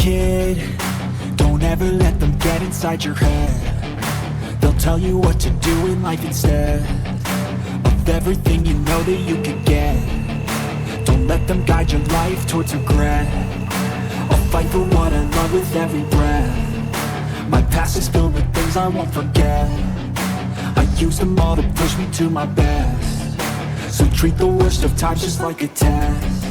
kid, don't ever let them get inside your head. They'll tell you what to do in life instead of everything you know that you could get. Don't let them guide your life towards regret. I'll fight for what I love with every breath. My past is filled with things I won't forget. I use them all to push me to my best. So treat the worst of times just like a test.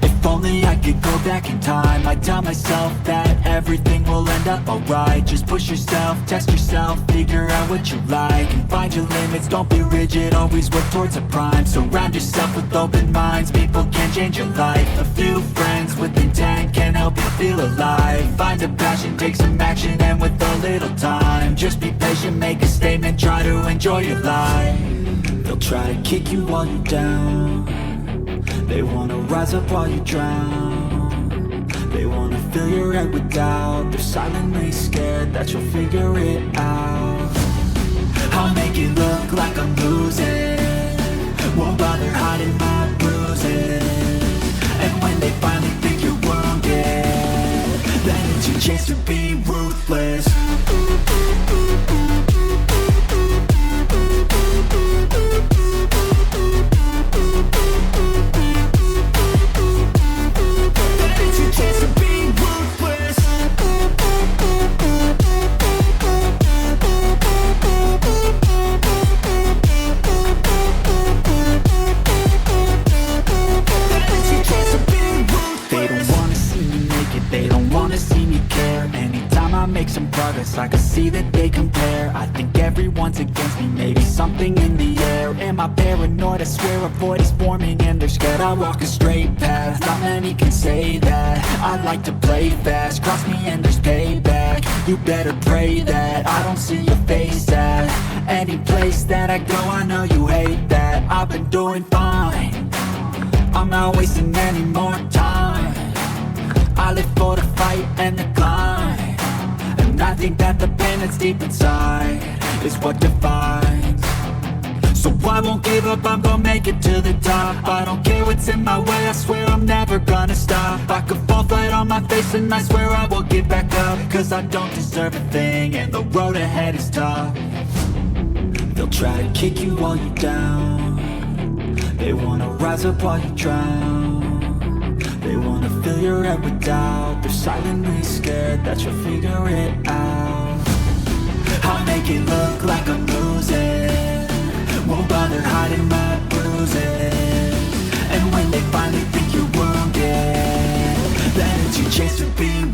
If only I could go back in time, I'd tell myself that everything will end up alright. Just push yourself, test yourself, figure out what you like, and find your limits, don't be rigid, always work towards a prime. Surround yourself with open minds, people can change your life. A few friends with intent can help you feel alive. Find a passion, take some action, and with a little time, just be patient, make a statement, try to enjoy your life. They'll try to kick you while you're down. They wanna rise up while you drown. They wanna fill your head with doubt. They're silently scared that you'll figure it out. I'll make it look like I'm losing, won't bother hiding my bruises. And when they finally think you're wounded, then it's your chance to be ruthless. I can see that they compare. I think everyone's against me, maybe something in the air. Am I paranoid? I swear a void is forming and they're scared I walk a straight path. Not many can say that. I like to play fast, cross me and there's payback. You better pray that I don't see your face at any place that I go. I know you hate that. I've been doing fine, I'm not wasting any more time. I live for the fight and the climb. I think that the pain that's deep inside is what defines. So I won't give up, I'm gonna make it to the top. I don't care what's in my way, I swear I'm never gonna stop. I could fall flat on my face and I swear I will get back up. Cause I don't deserve a thing and the road ahead is tough. They'll try to kick you while you're down. They wanna rise up while you drown. They wanna fill your head with doubt. They're silently scared that you'll figure it out. I'll make it look like I'm losing, won't bother hiding my bruises. And when they finally think you're wounded, then it's your chance to be